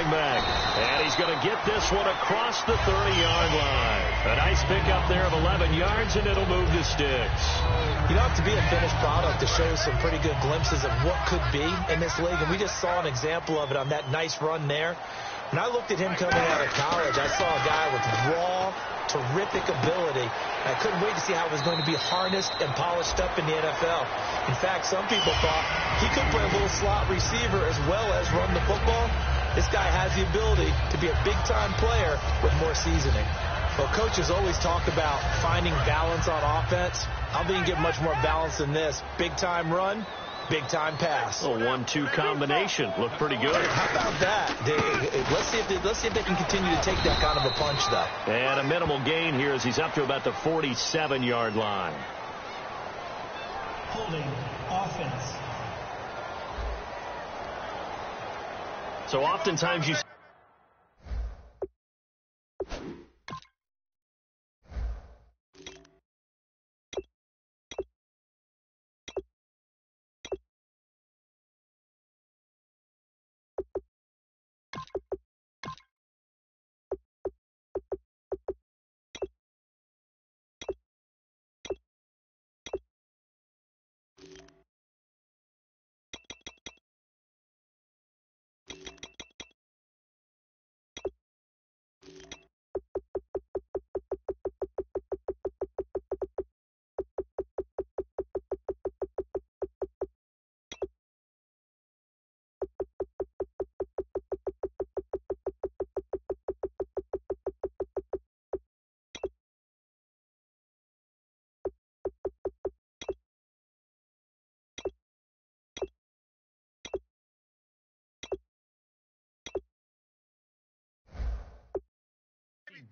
running back. And he's going to get this one across the 30-yard line. A nice pickup there of 11 yards, and it'll move the sticks. You don't have to be a finished product to show some pretty good glimpses of what could be in this league, and we just saw an example of it on that nice run there. When I looked at him coming out of college, I saw a guy with raw, terrific ability. I couldn't wait to see how it was going to be harnessed and polished up in the NFL. In fact, some people thought he could play a little slot receiver as well as run the football. This guy has the ability to be a big-time player with more seasoning. Well, coaches always talk about finding balance on offense. I don't think you get much more balance than this. Big-time run, big-time pass. A 1-2 combination. Looked pretty good. How about that? Let's see if they can continue to take that kind of a punch, though. And a minimal gain here as he's up to about the 47-yard line. Holding offense. So oftentimes you...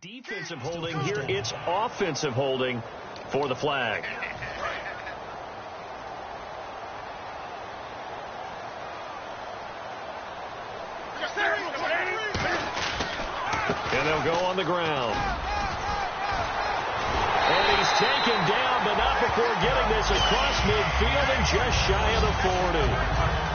Defensive holding here. It's offensive holding for the flag. And they'll go on the ground. And he's taken down, but not before getting this across midfield and just shy of the 40.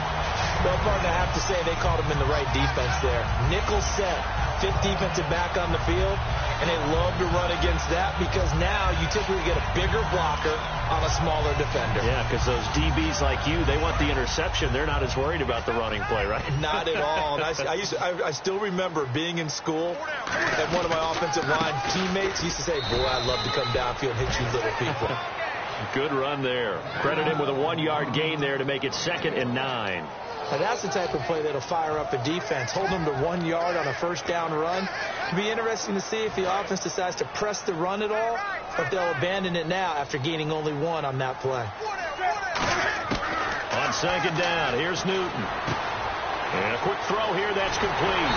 Well, partner, I have to say they called him in the right defense there. Nickel set, fifth defensive back on the field, and they love to run against that because now you typically get a bigger blocker on a smaller defender. Yeah, because those DBs like you, they want the interception. They're not as worried about the running play, right? Not at all. And I still remember being in school, and one of my offensive line teammates used to say, boy, I'd love to come downfield and hit you little people. Good run there. Credit him with a 1-yard gain there to make it 2nd and 9. Now, that's the type of play that'll fire up a defense. Hold them to 1 yard on a first down run. It'll be interesting to see if the offense decides to press the run at all, or if they'll abandon it now after gaining only 1 on that play. On 2nd down, here's Newton. And a quick throw here, that's complete.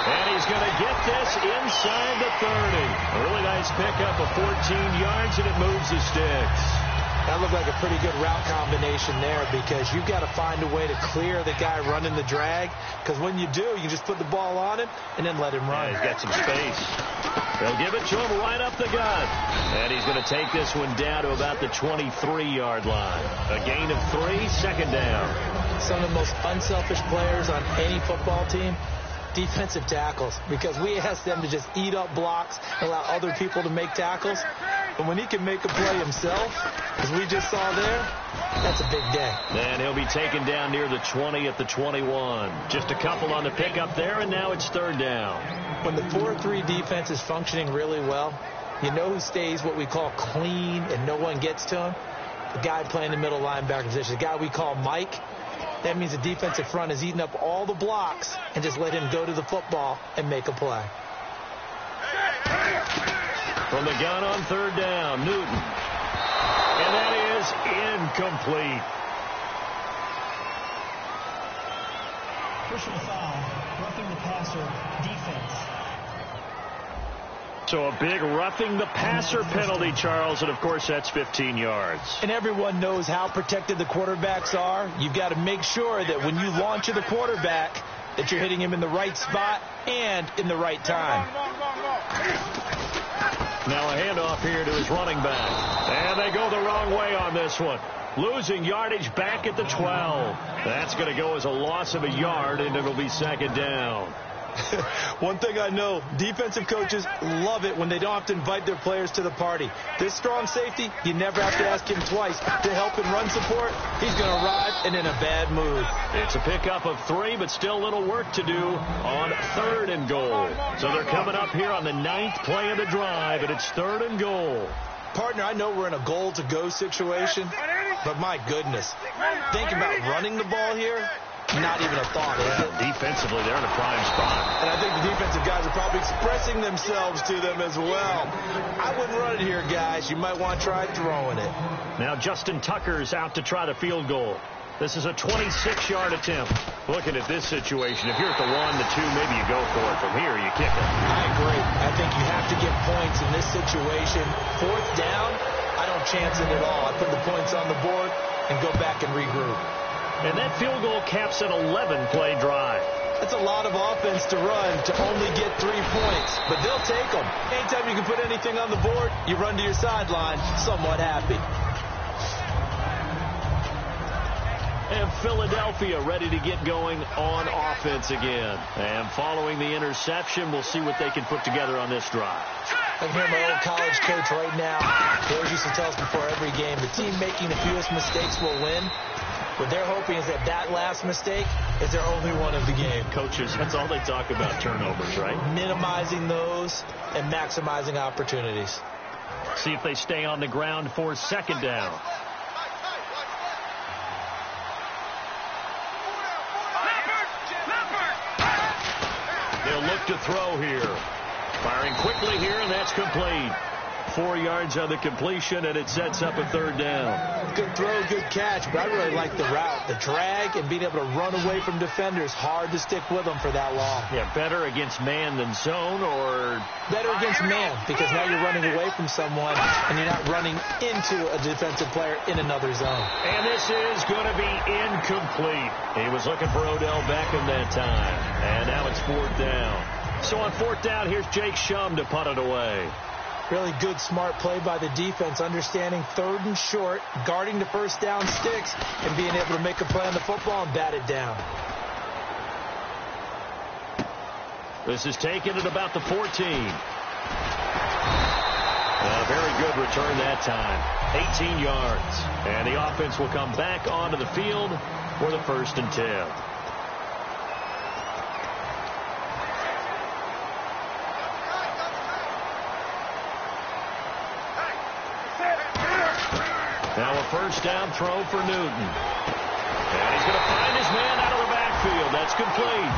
And he's going to get this inside the 30. A really nice pickup of 14 yards, and it moves the sticks. That looked like a pretty good route combination there because you've got to find a way to clear the guy running the drag, because when you do, you just put the ball on him and then let him run. Yeah, he's got some space. They'll give it to him right up the gut. And he's going to take this one down to about the 23-yard line. A gain of 3, 2nd down. Some of the most unselfish players on any football team, defensive tackles, because we ask them to just eat up blocks and allow other people to make tackles. But when he can make a play himself, as we just saw there, that's a big day. And he'll be taken down near the 20 at the 21. Just a couple on the pickup there, and now it's 3rd down. When the 4-3 defense is functioning really well, you know who stays what we call clean and no one gets to him? The guy playing the middle linebacker position, the guy we call Mike. That means the defensive front is eating up all the blocks and just let him go to the football and make a play. From the gun on 3rd down, Newton. And that is incomplete. Personal foul, roughing the passer, defense. So a big roughing the passer penalty, Charles, and of course that's 15 yards. And everyone knows how protected the quarterbacks are. You've got to make sure that when you launch at the quarterback that you're hitting him in the right spot and in the right time. Now a handoff here to his running back. And they go the wrong way on this one. Losing yardage back at the 12. That's going to go as a loss of a yard, and it'll be 2nd down. One thing I know, defensive coaches love it when they don't have to invite their players to the party. This strong safety, you never have to ask him twice to help in run support. He's going to arrive and in a bad mood. It's a pickup of 3, but still a little work to do on 3rd and goal. So they're coming up here on the 9th play of the drive, and it's 3rd and goal. Partner, I know we're in a goal-to-go situation, but my goodness, think about running the ball here. Not even a thought, is it? Defensively, they're in a prime spot. And I think the defensive guys are probably expressing themselves to them as well. I wouldn't run it here, guys. You might want to try throwing it. Now Justin Tucker's out to try the field goal. This is a 26-yard attempt. Looking at this situation, if you're at the 1, the 2, maybe you go for it. From here, you kick it. I agree. I think you have to get points in this situation. 4th down, I don't chance it at all. I put the points on the board and go back and regroup. And that field goal caps an 11-play drive. That's a lot of offense to run to only get 3 points, but they'll take them. Anytime you can put anything on the board, you run to your sideline somewhat happy. And Philadelphia ready to get going on offense again. And following the interception, we'll see what they can put together on this drive. I can hear my old college coach right now. He always used to tell us before every game, the team making the fewest mistakes will win. What they're hoping is that last mistake is their only one of the game. Coaches, that's all they talk about, turnovers, right? Minimizing those and maximizing opportunities. See if they stay on the ground for 2nd down. They'll look to throw here. Firing quickly here, and that's complete. 4 yards on the completion, and it sets up a 3rd down. Good throw, good catch, but I really like the route. The drag and being able to run away from defenders. Hard to stick with them for that long. Yeah, better against man than zone, or? Better against man, because now you're running away from someone, and you're not running into a defensive player in another zone. And this is going to be incomplete. He was looking for Odell Beckham that time, and now it's 4th down. So on 4th down, here's Jake Shum to punt it away. Really good, smart play by the defense, understanding 3rd and short, guarding the 1st down sticks, and being able to make a play on the football and bat it down. This is taken at about the 14. A very good return that time. 18 yards. And the offense will come back onto the field for the 1st and 10. Now a 1st down throw for Newton. And he's going to find his man out of the backfield. That's complete.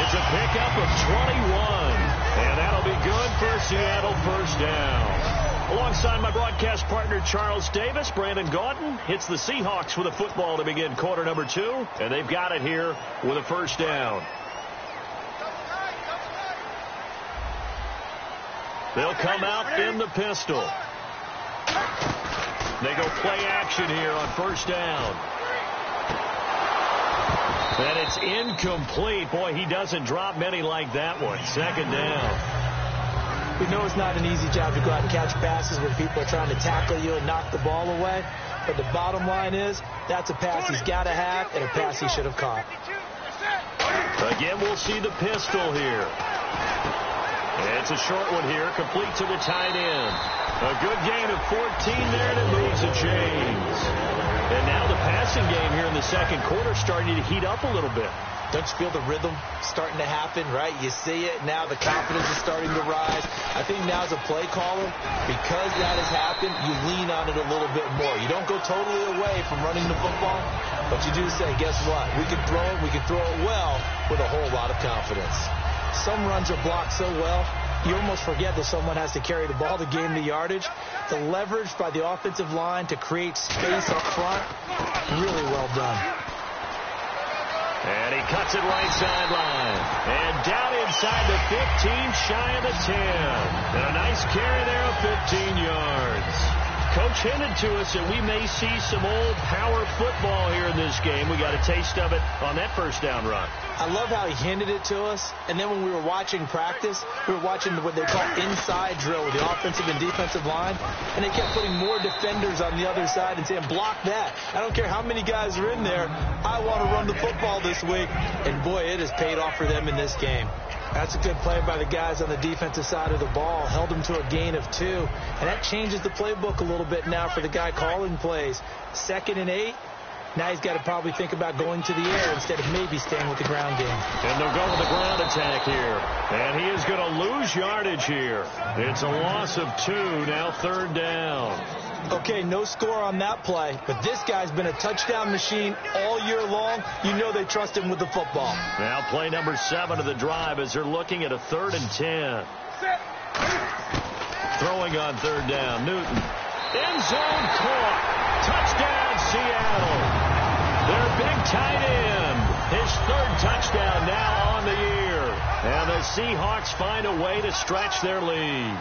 It's a pickup of 21. And that'll be good for a Seattle 1st down. Alongside my broadcast partner Charles Davis, Brandon Gaudin hits the Seahawks with a football to begin quarter number 2. And they've got it here with a 1st down. They'll come out in the pistol. They go play action here on 1st down. And it's incomplete. Boy, he doesn't drop many like that one. 2nd down. We know it's not an easy job to go out and catch passes when people are trying to tackle you and knock the ball away. But the bottom line is that's a pass he's got to have and a pass he should have caught. Again, we'll see the pistol here. It's a short one here, complete to the tight end. A good gain of 14 there, and it moves the chains. And now the passing game here in the 2nd quarter starting to heat up a little bit. Don't you feel the rhythm starting to happen, right? You see it. Now the confidence is starting to rise. I think now as a play caller, because that has happened, you lean on it a little bit more. You don't go totally away from running the football, but you do say, guess what? We can throw it. We can throw it well with a whole lot of confidence. Some runs are blocked so well, you almost forget that someone has to carry the ball to gain the yardage. The leverage by the offensive line to create space up front, really well done. And he cuts it right sideline. And down inside the 15, shy of the 10. And a nice carry there of 15 yards. Coach hinted to us that we may see some old power football here in this game. We got a taste of it on that 1st down run. I love how he hinted it to us. And then when we were watching practice, we were watching what they call inside drill with the offensive and defensive line. And they kept putting more defenders on the other side and saying, block that. I don't care how many guys are in there. I want to run the football this week. And boy, it has paid off for them in this game. That's a good play by the guys on the defensive side of the ball. Held them to a gain of 2. And that changes the playbook a little bit now for the guy calling plays. 2nd and 8. Now he's got to probably think about going to the air instead of maybe staying with the ground game. And they'll go with the ground attack here. And he is going to lose yardage here. It's a loss of 2, now 3rd down. Okay, no score on that play, but this guy's been a touchdown machine all year long. You know they trust him with the football. Now play number 7 of the drive as they're looking at a 3rd and 10. Throwing on 3rd down, Newton. End zone caught. Touchdown, Seattle. Their big tight end. His 3rd touchdown now on the year. And the Seahawks find a way to stretch their lead.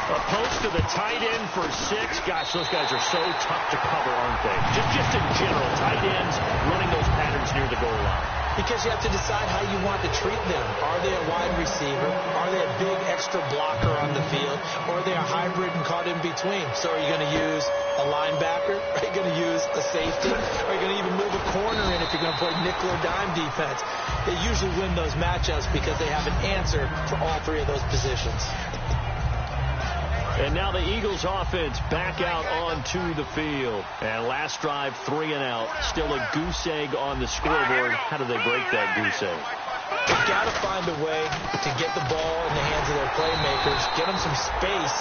A post to the tight end for 6. Gosh, those guys are so tough to cover, aren't they? Just in general, tight ends running those patterns near the goal line. Because you have to decide how you want to treat them. Are they a wide receiver? Are they a big extra blocker on the field? Or are they a hybrid and caught in between? So are you going to use a linebacker? Are you going to use a safety? Are you going to even move a corner in if you're going to play nickel or dime defense? They usually win those matchups because they have an answer for all 3 of those positions. And now the Eagles offense back out onto the field. And last drive, 3 and out. Still a goose egg on the scoreboard. How do they break that goose egg? They've got to find a way to get the ball in the hands of their playmakers, get them some space,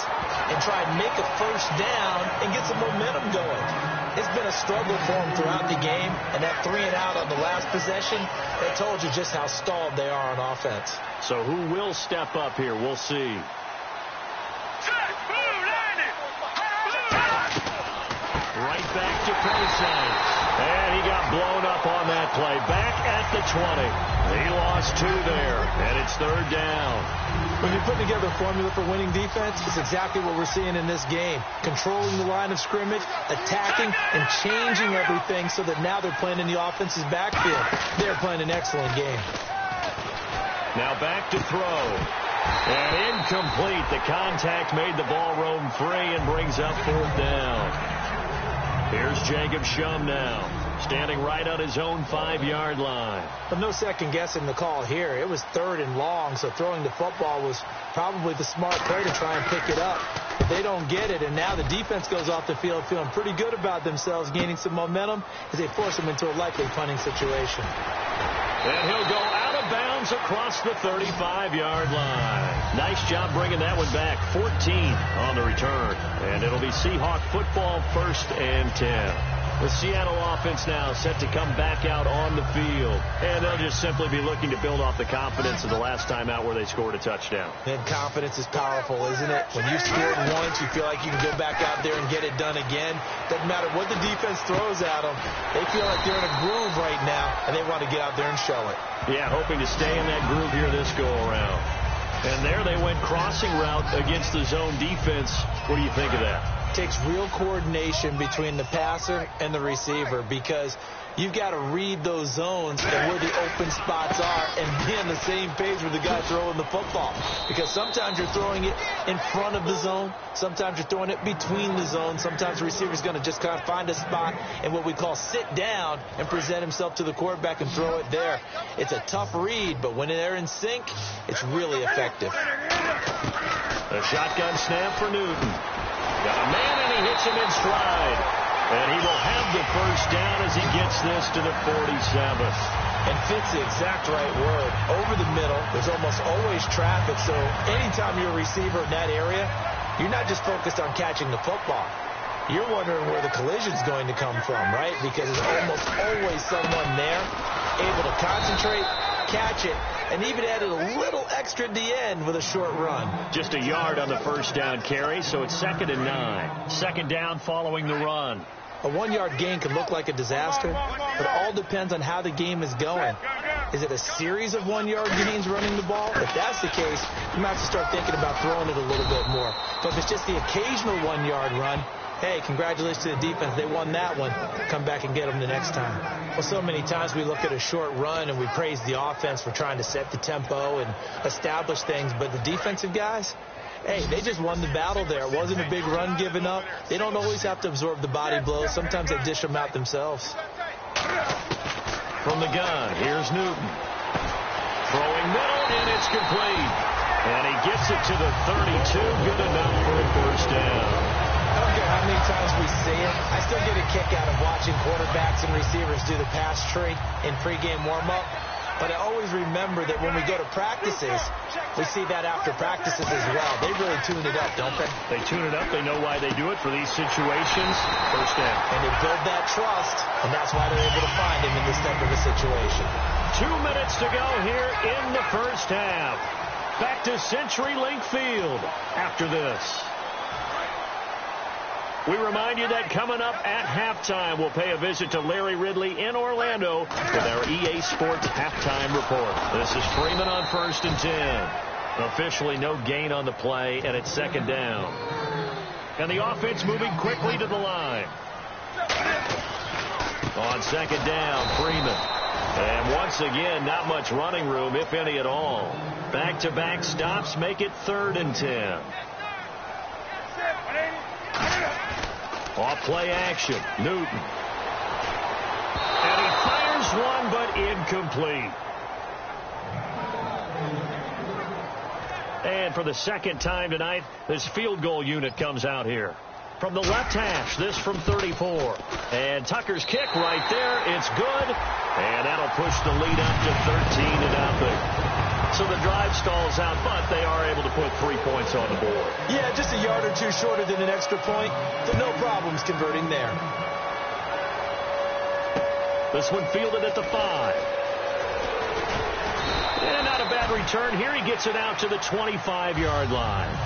and try and make a 1st down and get some momentum going. It's been a struggle for them throughout the game, and that 3 and out on the last possession, that told you just how stalled they are on offense. So who will step up here? We'll see. Right back to Posey. And he got blown up on that play. Back at the 20. He lost 2 there, and it's 3rd down. When you put together a formula for winning defense, it's exactly what we're seeing in this game. Controlling the line of scrimmage, attacking, and changing everything so that now they're playing in the offense's backfield. They're playing an excellent game. Now back to throw. And incomplete. The contact made the ball roam free and brings up 4th down. Here's Jacob Shum now, standing right on his own 5-yard line. But no second guessing the call here. It was 3rd and long, so throwing the football was probably the smart play to try and pick it up. But they don't get it, and now the defense goes off the field feeling pretty good about themselves, gaining some momentum as they force them into a likely punting situation. And he'll go out of bounds across the 35-yard line. Nice job bringing that one back. 14 on the return. And it'll be Seahawk football, 1st and 10. The Seattle offense now set to come back out on the field. And they'll just simply be looking to build off the confidence of the last time out where they scored a touchdown. And confidence is powerful, isn't it? When you've scored once, you feel like you can go back out there and get it done again. Doesn't matter what the defense throws at them. They feel like they're in a groove right now, and they want to get out there and show it. Yeah, hoping to stay in that groove here this go-around. And there they went crossing route against the zone defense. What do you think of that? Takes real coordination between the passer and the receiver because you've got to read those zones and where the open spots are and be on the same page with the guy throwing the football. Because sometimes you're throwing it in front of the zone. Sometimes you're throwing it between the zones. Sometimes the receiver's going to just kind of find a spot and what we call sit down and present himself to the quarterback and throw it there. It's a tough read, but when they're in sync, it's really effective. A shotgun snap for Newton. Got a man, and he hits him in stride. And he will have the 1st down as he gets this to the 47th. And fits the exact right word. Over the middle, there's almost always traffic, so anytime you're a receiver in that area, you're not just focused on catching the football. You're wondering where the collision's going to come from, right? Because there's almost always someone there able to concentrate, catch it, and even added a little extra at the end with a short run. Just a yard on the 1st down carry, so it's 2nd and 9. 2nd down following the run. A 1-yard gain can look like a disaster, but it all depends on how the game is going. Is it a series of 1-yard gains running the ball? If that's the case, you might have to start thinking about throwing it a little bit more. But if it's just the occasional 1-yard run, hey, congratulations to the defense. They won that one. Come back and get them the next time. Well, so many times we look at a short run and we praise the offense for trying to set the tempo and establish things. But the defensive guys, hey, they just won the battle there. It wasn't a big run given up. They don't always have to absorb the body blows. Sometimes they dish them out themselves. From the gun, here's Newton. Throwing Throwing middle, and it's complete. And he gets it to the 32. Good enough for a first down. I don't care how many times we see it. I still get a kick out of watching quarterbacks and receivers do the pass tree in pregame warm-up. But I always remember that when we go to practices, we see that after practices as well. They really tune it up, don't they? They tune it up. They know why they do it for these situations. First down. And they build that trust, and that's why they're able to find him in this type of a situation. 2 minutes to go here in the first half. Back to CenturyLink Field after this. We remind you that coming up at halftime, we'll pay a visit to Larry Ridley in Orlando with our EA Sports Halftime Report. This is Freeman on 1st and 10. Officially no gain on the play, and it's second down. And the offense moving quickly to the line. On second down, Freeman. And once again, not much running room, if any at all. Back-to-back stops make it 3rd and 10. Off play action, Newton. And he fires one, but incomplete. And for the second time tonight, this field goal unit comes out here. From the left hash, this from 34. And Tucker's kick right there. It's good. And that'll push the lead up to 13-0. So the drive stalls out, but they are able to put 3 points on the board. Yeah, just a yard or two shorter than an extra point. So no problems converting there. This one fielded at the 5. And not a bad return here. He gets it out to the 25-yard line.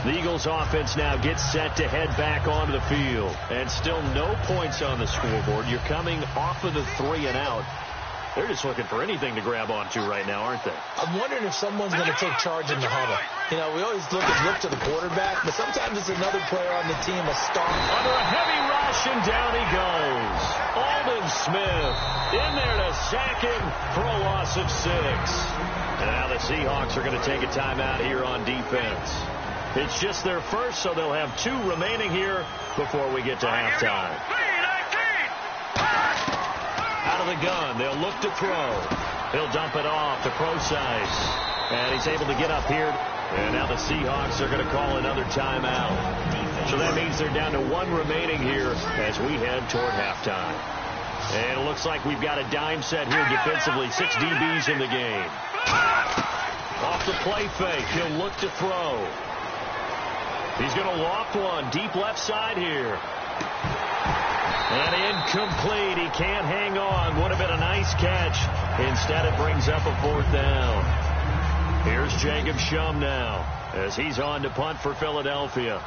The Eagles offense now gets set to head back onto the field. And still no points on the scoreboard. You're coming off of the 3 and out. They're just looking for anything to grab onto right now, aren't they? I'm wondering if someone's going to take charge in the huddle. You know, we always look to the quarterback, but sometimes it's another player on the team, a star. Under a heavy rush, and down he goes. Aldon Smith in there to sack him for a loss of 6. And now the Seahawks are going to take a timeout here on defense. It's just their first, so they'll have 2 remaining here before we get to halftime. Out of the gun, they'll look to throw. He'll dump it off to Procise. And he's able to get up here. And now the Seahawks are going to call another timeout. So that means they're down to 1 remaining here as we head toward halftime. And it looks like we've got a dime set here defensively. 6 DBs in the game. Off the play fake, he'll look to throw. He's going to loft one deep left side here. And incomplete. He can't hang on. Would have been a nice catch. Instead, it brings up a 4th down. Here's Jacob Shum now as he's on to punt for Philadelphia.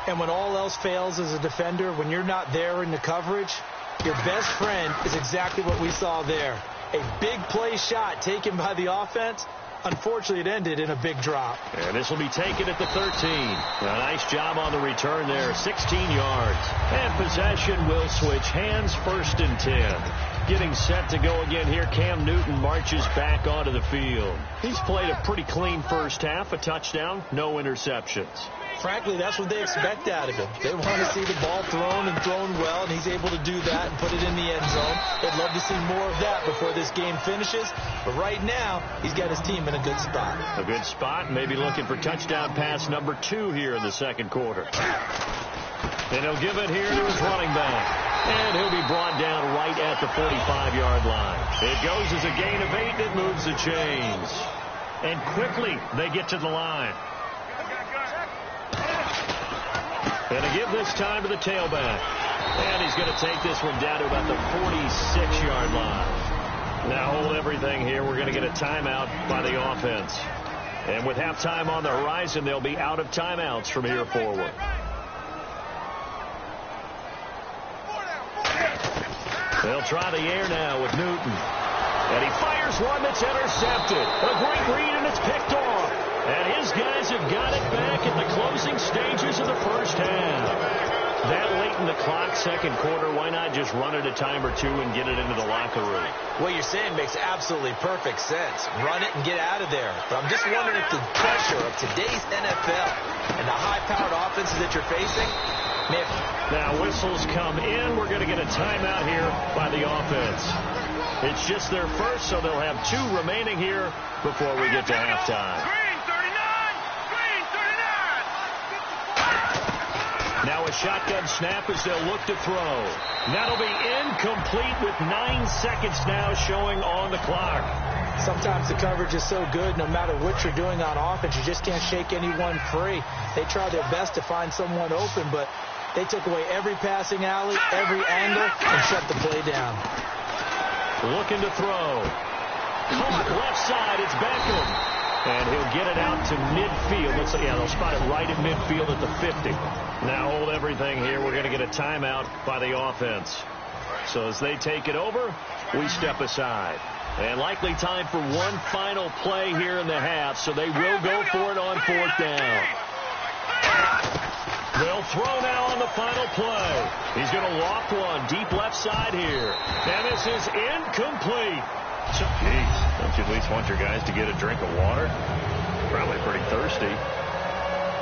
And when all else fails as a defender, when you're not there in the coverage, your best friend is exactly what we saw there. A big play shot taken by the offense. Unfortunately, it ended in a big drop. And this will be taken at the 13. A nice job on the return there, 16 yards. And possession will switch hands, 1st and 10. Getting set to go again here, Cam Newton marches back onto the field. He's played a pretty clean first half, a touchdown, no interceptions. Frankly, that's what they expect out of him. They want to see the ball thrown and thrown well, and he's able to do that and put it in the end zone. They'd love to see more of that before this game finishes. But right now, he's got his team in a good spot. A good spot, maybe looking for touchdown pass number 2 here in the second quarter. And he'll give it here to his running back. And he'll be brought down right at the 45-yard line. It goes as a gain of 8, and it moves the chains. And quickly, they get to the line. And to give this time to the tailback. And he's going to take this one down to about the 46-yard line. Now hold everything here. We're going to get a timeout by the offense. And with halftime on the horizon, they'll be out of timeouts from here forward. They'll try the air now with Newton. And he fires one that's intercepted. A great read, and it's picked off. And his guys have got it back in the closing stages of the first half. That late in the clock, second quarter, why not just run it a time or 2 and get it into the locker room? What you're saying makes absolutely perfect sense. Run it and get out of there. But I'm just wondering if the pressure of today's NFL and the high-powered offenses that you're facing Nick. Now whistles come in. We're going to get a timeout here by the offense. It's just their first, so they'll have 2 remaining here before we get to halftime. Now a shotgun snap as they'll look to throw. That'll be incomplete with 9 seconds now showing on the clock. Sometimes the coverage is so good, no matter what you're doing on offense, you just can't shake anyone free. They try their best to find someone open, but they took away every passing alley, every angle, and shut the play down. Looking to throw. Caught left side. It's Beckham. And he'll get it out to midfield. Looks like, yeah, they'll spot it right at midfield at the 50. Now hold everything here. We're going to get a timeout by the offense. So as they take it over, we step aside. And likely time for one final play here in the half, so they will go for it on 4th down. They'll throw now on the final play. He's going to loft one deep left side here. And this is incomplete. So, geez, don't you at least want your guys to get a drink of water? Probably pretty thirsty.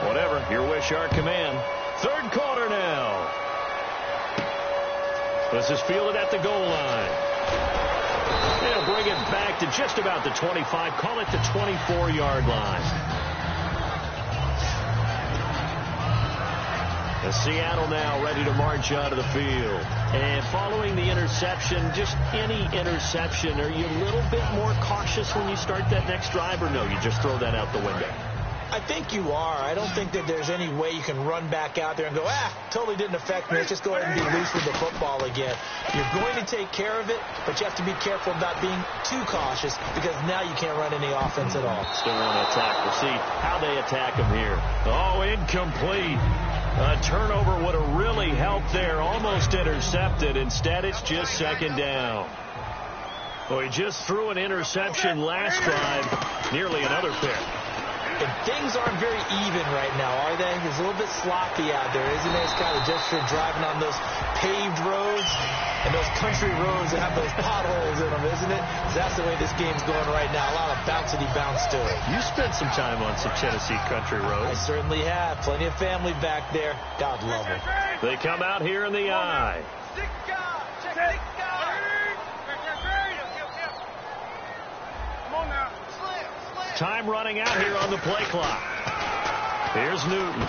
Whatever, your wish, our command. 3rd quarter now. This is fielded at the goal line. They'll bring it back to just about the 25. Call it the 24-yard line. Seattle now ready to march out of the field. And following the interception, just any interception, are you a little bit more cautious when you start that next drive, or no, you just throw that out the window? I think you are. I don't think that there's any way you can run back out there and go, totally didn't affect me. Let's just go ahead and be loose with the football again. You're going to take care of it, but you have to be careful about being too cautious because now you can't run any offense at all. Still want to attack. We'll see how they attack them here. Oh, incomplete. A turnover would have really helped there. Almost intercepted. Instead, it's just 2nd down. Well, he just threw an interception last drive. Nearly another pick. And things aren't very even right now, are they? It's a little bit sloppy out there, isn't it? It's kind of just for driving on those paved roads and those country roads that have those potholes in them, isn't it? That's the way this game's going right now. A lot of bouncy bounce to it. You spent some time on some Tennessee country roads. I certainly have. Plenty of family back there. God love them. They come out here in the eye. Time running out here on the play clock. Here's Newton.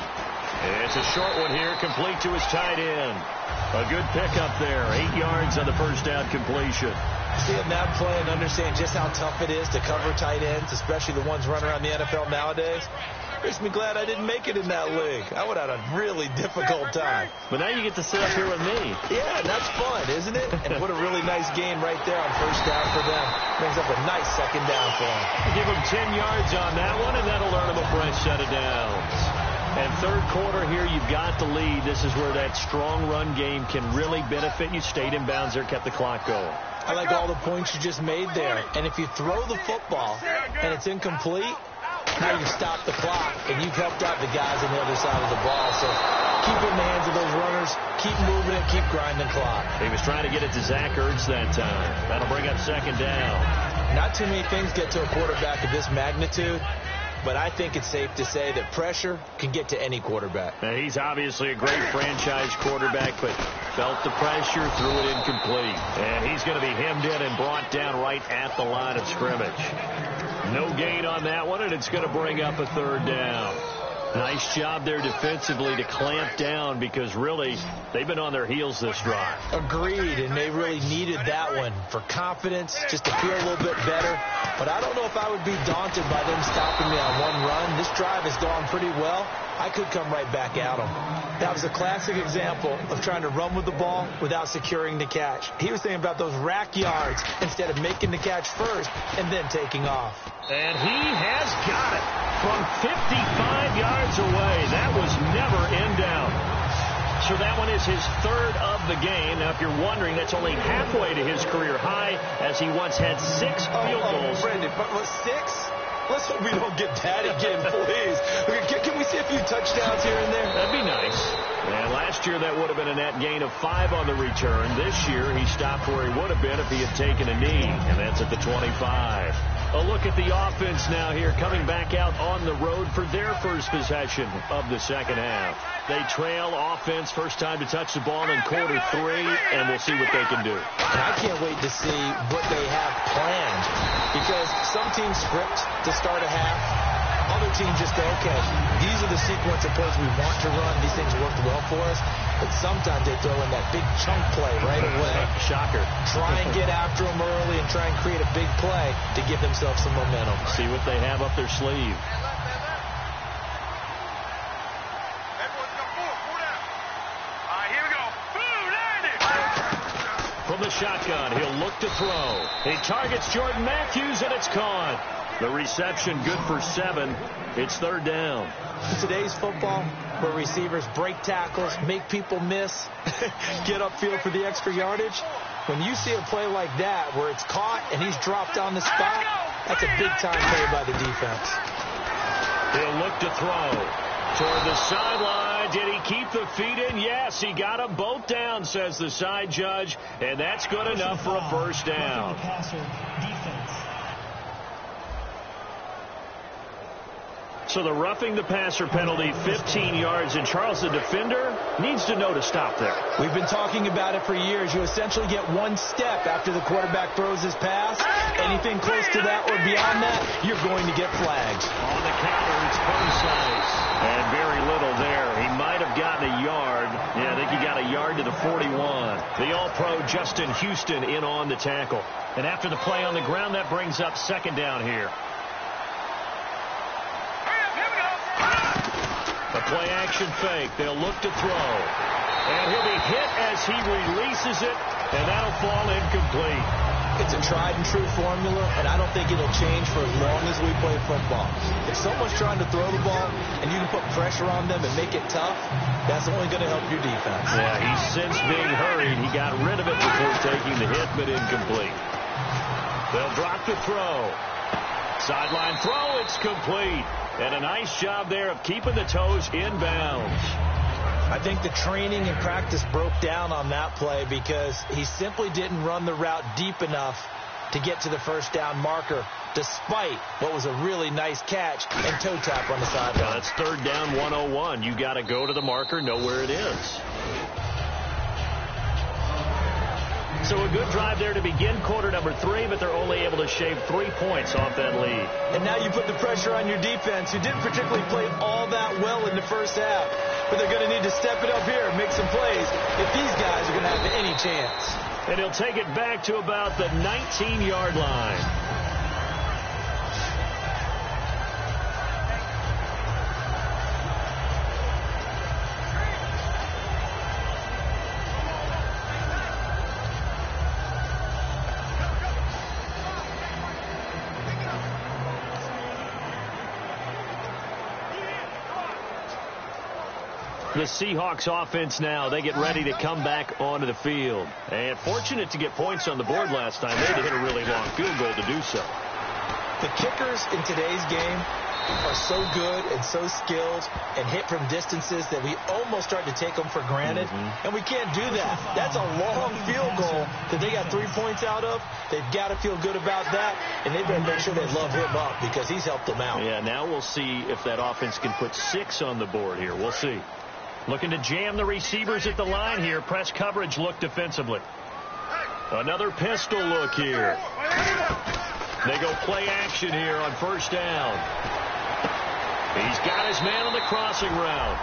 It's a short one here, complete to his tight end. A good pickup there, 8 yards on the 1st down completion. Seeing that play and understand just how tough it is to cover tight ends, especially the ones running around the NFL nowadays, makes me glad I didn't make it in that league. I would have had a really difficult time. But now you get to sit up here with me. Yeah, that's fun, isn't it? And what a really nice game right there on 1st down for them. Brings up a nice 2nd down for them. Give them 10 yards on that one, and that'll earn them a fresh set of downs. And 3rd quarter here, you've got the lead. This is where that strong run game can really benefit you. Stayed in bounds there, kept the clock going. I like all the points you just made there. And if you throw the football and it's incomplete, now you've stopped the clock and you've helped out the guys on the other side of the ball. So keep it in the hands of those runners. Keep moving it. Keep grinding clock. He was trying to get it to Zach Ertz that time. That'll bring up 2nd down. Not too many things get to a quarterback of this magnitude. But I think it's safe to say that pressure can get to any quarterback. Now, he's obviously a great franchise quarterback, but felt the pressure, threw it incomplete. And he's going to be hemmed in and brought down right at the line of scrimmage. No gain on that one, and it's going to bring up a 3rd down. Nice job there defensively to clamp down because really they've been on their heels this drive. Agreed, and they really needed that one for confidence, just to feel a little bit better. But I don't know if I would be daunted by them stopping me on one run. This drive has gone pretty well. I could come right back at them. That was a classic example of trying to run with the ball without securing the catch. He was thinking about those rack yards instead of making the catch first and then taking off. And he has got it from 55 yards away. That was never in doubt. So that one is his 3rd of the game. Now, if you're wondering, that's only halfway to his career high, as he once had 6 field goals. Brendan, but was 6? Let's hope we don't get that again, please. Can we see a few touchdowns here and there? That'd be nice. And last year, that would have been a net gain of 5 on the return. This year, he stopped where he would have been if he had taken a knee, and that's at the 25. A look at the offense now here, coming back out on the road for their first possession of the second half. They trail offense, first time to touch the ball in quarter 3, and we'll see what they can do. And I can't wait to see what they have planned, because some teams script to start a half. Other teams just go, okay, these are the sequence of plays we want to run. These things worked well for us. But sometimes they throw in that big chunk play right away. Shocker. Try and get after them early and try and create a big play to give themselves some momentum. See what they have up their sleeve. Here we go. From the shotgun, he'll look to throw. He targets Jordan Matthews, and it's caught. The reception good for 7. It's third down. In today's football, where receivers break tackles, make people miss, get upfield for the extra yardage, when you see a play like that where it's caught and he's dropped on the spot, that's a big-time play by the defense. He'll look to throw. Toward the sideline. Did he keep the feet in? Yes, he got them both down, says the side judge, and that's good enough for a first down. So the roughing the passer penalty, 15 yards, and Charles, the defender, needs to know to stop there. We've been talking about it for years. You essentially get one step after the quarterback throws his pass. Anything close to that or beyond that, you're going to get flagged. On the counter, it's Burnside. And very little there. He might have gotten a yard. Yeah, I think he got a yard to the 41. The All-Pro Justin Houston in on the tackle. And after the play on the ground, that brings up second down here. A play-action fake. They'll look to throw. And he'll be hit as he releases it, and that'll fall incomplete. It's a tried-and-true formula, and I don't think it'll change for as long as we play football. If someone's trying to throw the ball and you can put pressure on them and make it tough, that's only going to help your defense. Yeah, he's since being hurried. He got rid of it before taking the hit, but incomplete. They'll drop the throw. Sideline throw, it's complete. And a nice job there of keeping the toes inbounds. I think the training and practice broke down on that play because he simply didn't run the route deep enough to get to the first down marker, despite what was a really nice catch and toe tap on the sideline. Yeah, that's third down 101. You got to go to the marker, know where it is. So a good drive there to begin quarter number 3, but they're only able to shave 3 points off that lead. And now you put the pressure on your defense, who didn't particularly play all that well in the first half. But they're going to need to step it up here and make some plays if these guys are going to have any chance. And he'll take it back to about the 19-yard line. The Seahawks offense now, they get ready to come back onto the field. And fortunate to get points on the board last time. They had to hit a really long field goal to do so. The kickers in today's game are so good and so skilled and hit from distances that we almost start to take them for granted. And we can't do that. That's a long field goal that they got 3 points out of. They've got to feel good about that, and they better make sure they love him up because he's helped them out. Yeah, now we'll see if that offense can put 6 on the board here. We'll see. Looking to jam the receivers at the line here. Press coverage look defensively. Another pistol look here. They go play action here on first down. He's got his man on the crossing route.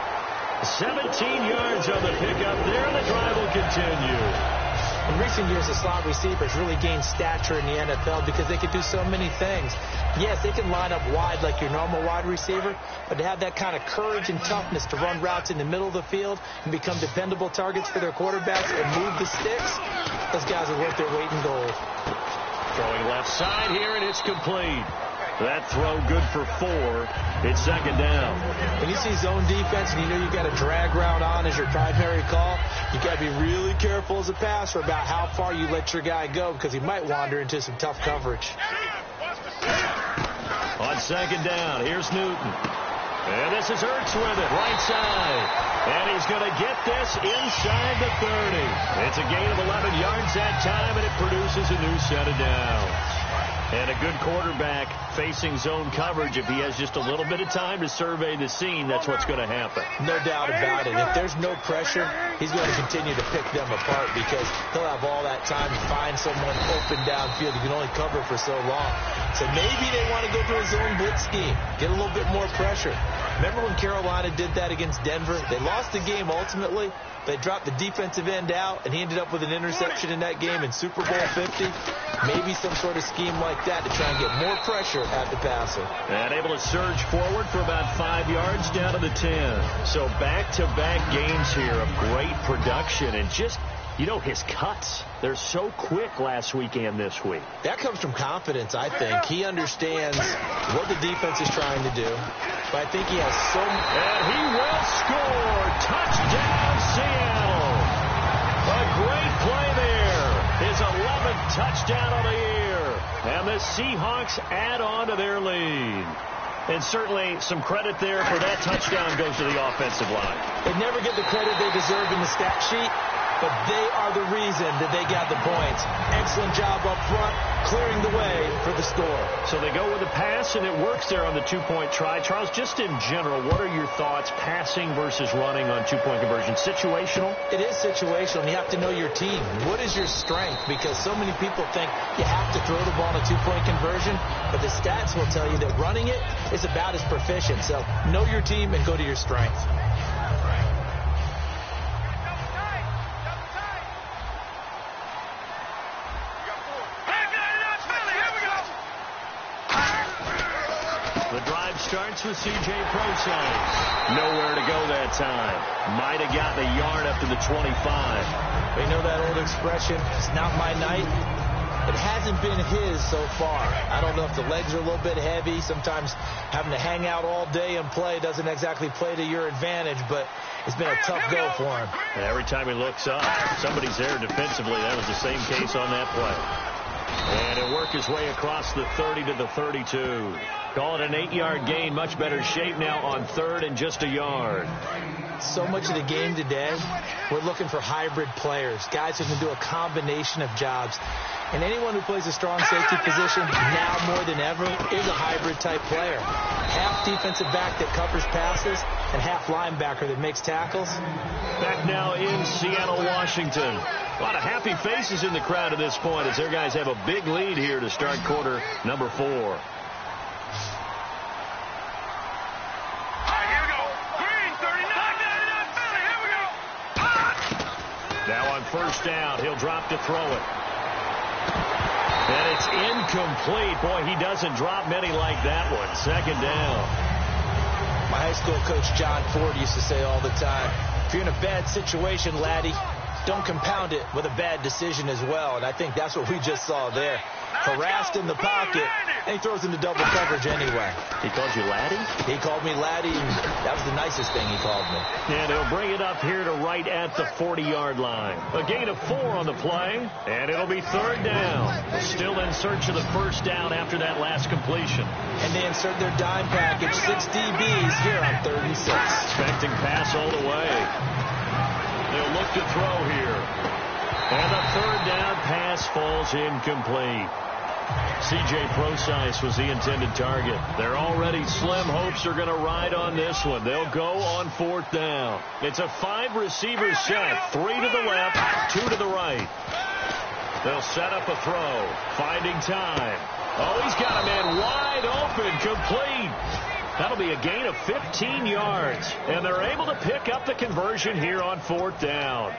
17 yards on the pickup there, and the drive will continue. In recent years, the slot receivers really gained stature in the NFL because they can do so many things. Yes, they can line up wide like your normal wide receiver, but to have that kind of courage and toughness to run routes in the middle of the field and become dependable targets for their quarterbacks and move the sticks, those guys are worth their weight in gold. Throwing left side here, and it's complete. That throw good for 4. It's second down. When you see zone defense and you know you've got a drag route on as your primary call, you got to be really careful as a passer about how far you let your guy go because he might wander into some tough coverage. On second down, here's Newton. And this is Ertz with it, right side. And he's going to get this inside the 30. It's a gain of 11 yards that time, and it produces a new set of downs. And a good quarterback facing zone coverage, if he has just a little bit of time to survey the scene, that's what's going to happen. No doubt about it. If there's no pressure, he's going to continue to pick them apart because he'll have all that time to find someone open downfield. He can only cover for so long. So maybe they want to go to a zone blitz scheme, get a little bit more pressure. Remember when Carolina did that against Denver? They lost the game ultimately. They dropped the defensive end out, and he ended up with an interception in that game in Super Bowl 50. Maybe some sort of scheme like that to try and get more pressure at the passer. And able to surge forward for about 5 yards down to the 10. So back-to-back games here of great production and just, you know, his cuts. They're so quick last week and this week. That comes from confidence, I think. He understands what the defense is trying to do. But I think he has so much. And he will score. Touchdown, Seattle. A great play there. His 11th touchdown of the year. And the Seahawks add on to their lead. And certainly some credit there for that touchdown goes to the offensive line. They never get the credit they deserve in the stat sheet, but they are the reason that they got the points. Excellent job up front, clearing the way for the score. So they go with a pass, and it works there on the two-point try. Charles, just in general, what are your thoughts passing versus running on two-point conversion? Situational? It is situational, and you have to know your team. What is your strength? Because so many people think you have to throw the ball on a two-point conversion, but the stats will tell you that running it is about as proficient. So know your team and go to your strength. Starts with C.J. Prosine. Nowhere to go that time. Might have gotten a yard up to the 25. They know that old expression, it's not my night. It hasn't been his so far. I don't know if the legs are a little bit heavy. Sometimes having to hang out all day and play doesn't exactly play to your advantage, but it's been a tough go for him. And every time he looks up, somebody's there defensively. That was the same case on that play. And he'll work his way across the 30 to the 32. Call it an 8-yard gain. Much better shape now on third and just a yard. So much of the game today, we're looking for hybrid players, guys who can do a combination of jobs. And anyone who plays a strong safety position, now more than ever, is a hybrid-type player. Half defensive back that covers passes and half linebacker that makes tackles. Back now in Seattle, Washington. A lot of happy faces in the crowd at this point as their guys have a big lead here to start quarter number 4. Now on first down, he'll drop to throw it. And it's incomplete. Boy, he doesn't drop many like that one. Second down. My high school coach, John Ford, used to say all the time, if you're in a bad situation, laddie, don't compound it with a bad decision as well. And I think that's what we just saw there. Harassed in the pocket, and he throws into double coverage anyway. He called you laddie? He called me laddie, and that was the nicest thing he called me. And he'll bring it up here to right at the 40-yard line. A gain of 4 on the play, and it'll be third down. Still in search of the first down after that last completion. And they insert their dime package, 6 DBs here on 3rd and 6. Expecting pass all the way. They'll look to throw here. And the third down pass falls incomplete. C.J. Prosine was the intended target. They're already slim hopes are going to ride on this one. They'll go on 4th down. It's a 5-receiver set. 3 to the left, 2 to the right. They'll set up a throw. Finding time. Oh, he's got a man wide open. Complete. That'll be a gain of 15 yards. And they're able to pick up the conversion here on 4th down.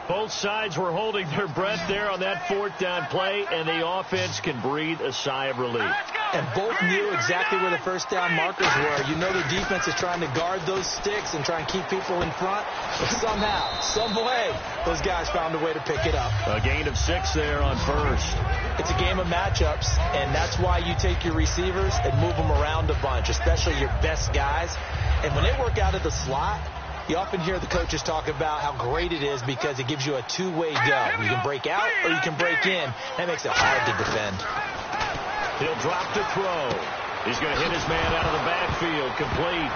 Both sides were holding their breath there on that 4th down play, and the offense can breathe a sigh of relief. And both knew exactly where the first down markers were. You know the defense is trying to guard those sticks and try and keep people in front. But somehow, some way, those guys found a way to pick it up. A gain of 6 there on first. It's a game of matchups, and that's why you take your receivers and move them around a bunch, especially your best guys. And when they work out of the slot, you often hear the coaches talk about how great it is because it gives you a two-way go. You can break out or you can break in. That makes it hard to defend. He'll drop to throw. He's going to hit his man out of the backfield. Complete.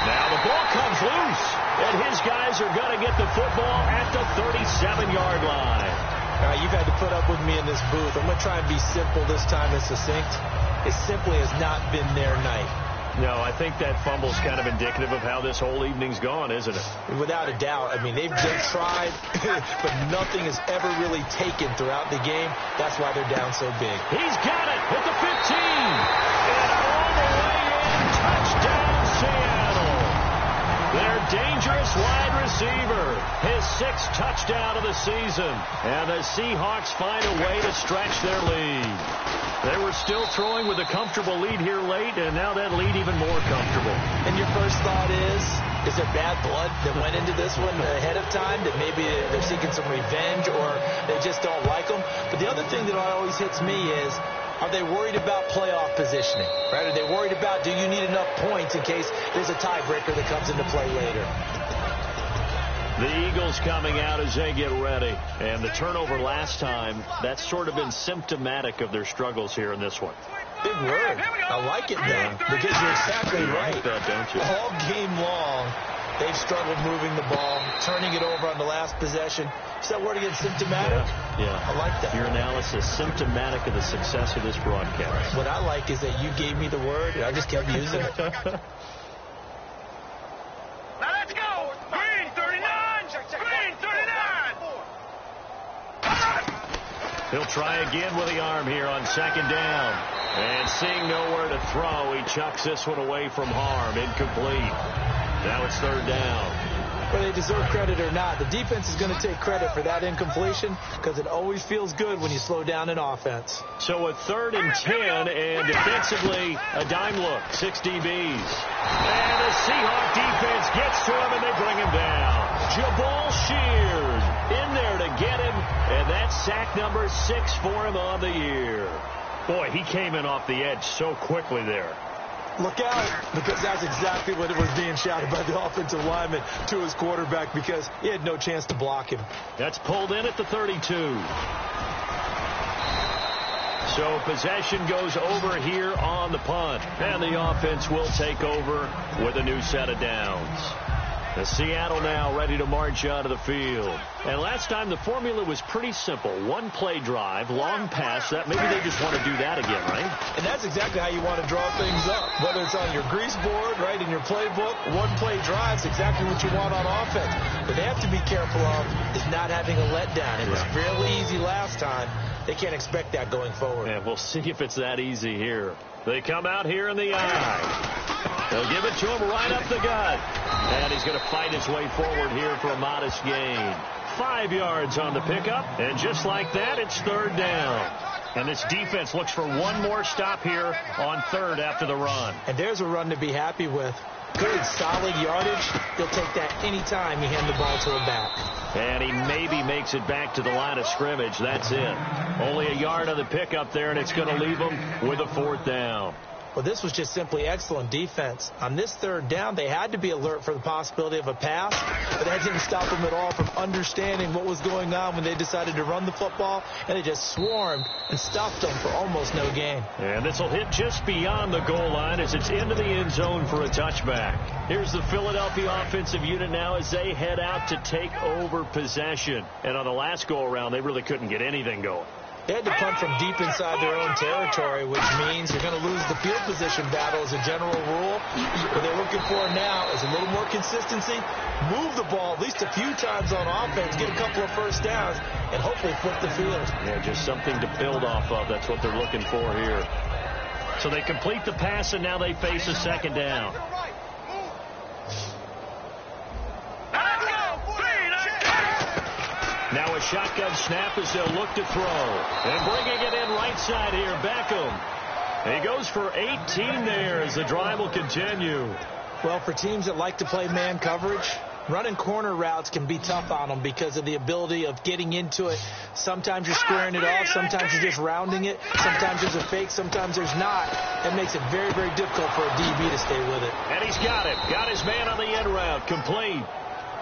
Now the ball comes loose. And his guys are going to get the football at the 37-yard line. You've had to put up with me in this booth. I'm going to try and be simple this time and succinct. It simply has not been their night. No, I think that fumble's kind of indicative of how this whole evening's gone, isn't it? Without a doubt. I mean, they've tried, but nothing is ever really taken throughout the game. That's why they're down so big. He's got it at the 15. And all the way in. Touchdown, Seattle. Their dangerous wide receiver. His 6th touchdown of the season. And the Seahawks find a way to stretch their lead. They were still throwing with a comfortable lead here late, and now that lead even more comfortable. And your first thought is there bad blood that went into this one ahead of time, that maybe they're seeking some revenge or they just don't like them? But the other thing that always hits me is, are they worried about playoff positioning? Right? Are they worried about, do you need enough points in case there's a tiebreaker that comes into play later? The Eagles coming out as they get ready. And the turnover last time, that's sort of been symptomatic of their struggles here in this one. Big word. I like it, though, because you're exactly right. You like that, don't you? All game long, they've struggled moving the ball, turning it over on the last possession. Is that word again, symptomatic? Yeah. I like that. Your analysis, symptomatic of the success of this broadcast. What I like is that you gave me the word, and I just kept using it. Now let's go. Green 39. Green 39. He'll try again with the arm here on 2nd down. And seeing nowhere to throw, he chucks this one away from harm. Incomplete. Now it's 3rd down. Whether they deserve credit or not, the defense is going to take credit for that incompletion because it always feels good when you slow down in offense. So a 3rd and 10, and defensively, a dime look. 6 DBs. And the Seahawk defense gets to him, and they bring him down. Jabal Shears in there to get him, and that's sack number 6 for him on the year. Boy, he came in off the edge so quickly there. Look out, because that's exactly what it was being shouted by the offensive lineman to his quarterback because he had no chance to block him. That's pulled in at the 32. So possession goes over here on the punt, and the offense will take over with a new set of downs. The Seattle now ready to march out of the field. And last time the formula was pretty simple. 1-play drive, long pass. That maybe they just want to do that again, right? And that's exactly how you want to draw things up. Whether it's on your grease board, right, in your playbook, 1-play drive's exactly what you want on offense. What they have to be careful of is not having a letdown. It was really easy last time. They can't expect that going forward. And we'll see if it's that easy here. They come out here in the eye. They'll give it to him right up the gut. And he's going to fight his way forward here for a modest gain. 5 yards on the pickup. And just like that, it's 3rd down. And this defense looks for one more stop here on 3rd after the run. And there's a run to be happy with. Good, solid yardage. They'll take that anytime you hand the ball to him back. And he maybe makes it back to the line of scrimmage. That's it. Only a yard on the pickup there, and it's going to leave them with a 4th down. Well, this was just simply excellent defense. On this 3rd down, they had to be alert for the possibility of a pass, but that didn't stop them at all from understanding what was going on when they decided to run the football, and they just swarmed and stopped them for almost no gain. And this will hit just beyond the goal line as it's into the end zone for a touchback. Here's the Philadelphia offensive unit now as they head out to take over possession. And on the last go-around, they really couldn't get anything going. They had to punt from deep inside their own territory, which means you're going to lose the field position battle as a general rule. What they're looking for now is a little more consistency, move the ball at least a few times on offense, get a couple of first downs, and hopefully flip the field. Yeah, just something to build off of. That's what they're looking for here. So they complete the pass, and now they face a 2nd down. Now a shotgun snap as they'll look to throw. And bringing it in right side here, Beckham. He goes for 18 there as the drive will continue. Well, for teams that like to play man coverage, running corner routes can be tough on them because of the ability of getting into it. Sometimes you're squaring it off. Sometimes you're just rounding it. Sometimes there's a fake. Sometimes there's not. That makes it very, very difficult for a DB to stay with it. And he's got it. Got his man on the end route. Complete.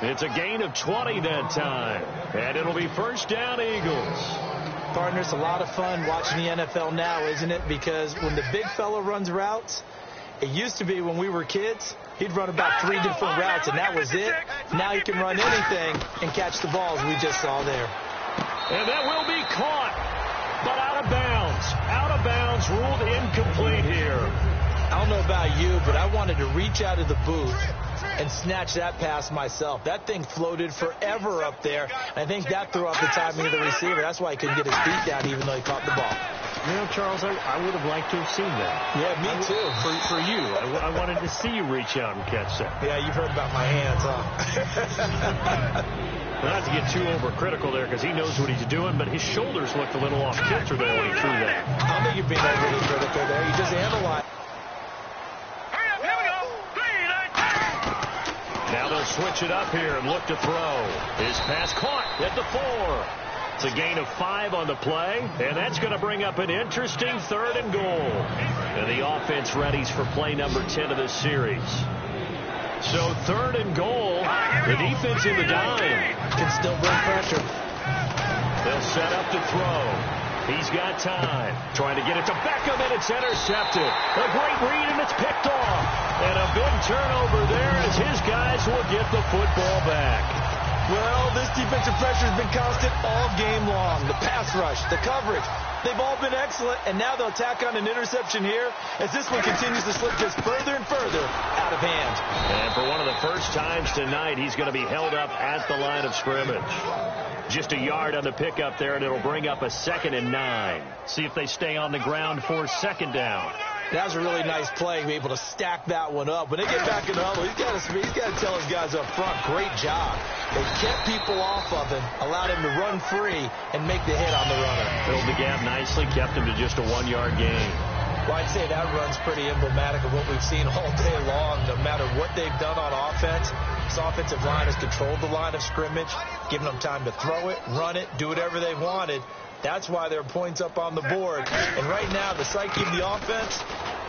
It's a gain of 20 that time. And it'll be 1st down, Eagles. Partner, it's a lot of fun watching the NFL now, isn't it? Because when the big fella runs routes, it used to be when we were kids, he'd run about 3 different routes, and that was it. Now he can run anything and catch the balls we just saw there. And that will be caught, but out of bounds. Out of bounds, ruled incomplete here. I don't know about you, but I wanted to reach out of the booth and snatch that pass myself. That thing floated forever up there. I think that threw off the timing of the receiver. That's why he couldn't get his feet down even though he caught the ball. You know, Charles, I would have liked to have seen that. Yeah, me too. For you. I wanted to see you reach out and catch that. Yeah, you've heard about my hands, huh? Well, not to get too overcritical there because he knows what he's doing, but his shoulders looked a little off kilter there when he threw that. I don't think you're being overly critical there. You just analyze. Now they'll switch it up here and look to throw. His pass caught at the 4. It's a gain of 5 on the play, and that's going to bring up an interesting 3rd and goal. And the offense readies for play number 10 of this series. So 3rd and goal, the defense in the dime. Can still bring pressure. They'll set up to throw. He's got time. Trying to get it to Beckham, and it's intercepted. A great read, and it's picked off. And a big turnover there as his guys will get the football back. Well, this defensive pressure has been constant all game long. The pass rush, the coverage, they've all been excellent, and now they'll tack on an interception here as this one continues to slip just further and further out of hand. And for one of the first times tonight, he's going to be held up at the line of scrimmage. Just a yard on the pickup there, and it'll bring up a 2nd and 9. See if they stay on the ground for 2nd down. That was a really nice play, be able to stack that one up. When they get back in the huddle, he's got to tell his guys up front, great job. They kept people off of him, allowed him to run free, and make the hit on the runner. Filled the gap nicely, kept him to just a 1-yard gain. Well, I'd say that run's pretty emblematic of what we've seen all day long. No matter what they've done on offense, this offensive line has controlled the line of scrimmage, given them time to throw it, run it, do whatever they wanted. That's why there are points up on the board. And right now, the psyche of the offense,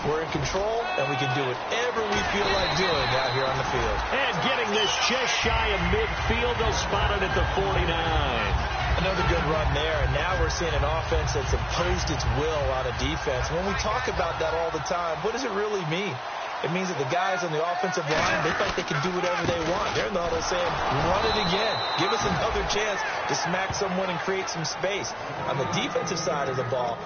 we're in control, and we can do whatever we feel like doing out here on the field. And getting this just shy of midfield, they'll spot it at the 49. Another good run there, and now we're seeing an offense that's imposed its will on a defense. When we talk about that all the time, what does it really mean? It means that the guys on the offensive line, they think they can do whatever they want. They're in the huddle saying, run it again. Give us another chance to smack someone and create some space. On the defensive side of the ball,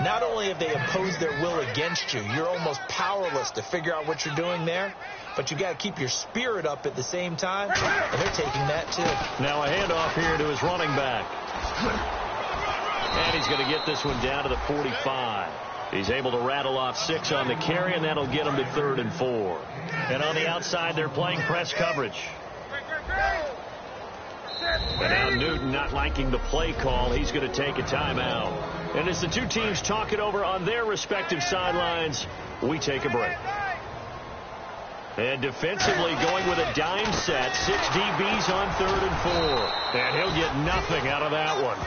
not only have they imposed their will against you, you're almost powerless to figure out what you're doing there, but you got to keep your spirit up at the same time, and they're taking that too. Now a handoff here to his running back. And he's going to get this one down to the 45. He's able to rattle off 6 on the carry, and that'll get him to 3rd and 4. And on the outside, they're playing press coverage. But now Newton not liking the play call. He's going to take a timeout. And as the two teams talk it over on their respective sidelines, we take a break. And defensively going with a dime set. 6 DBs on 3rd and 4. And he'll get nothing out of that one.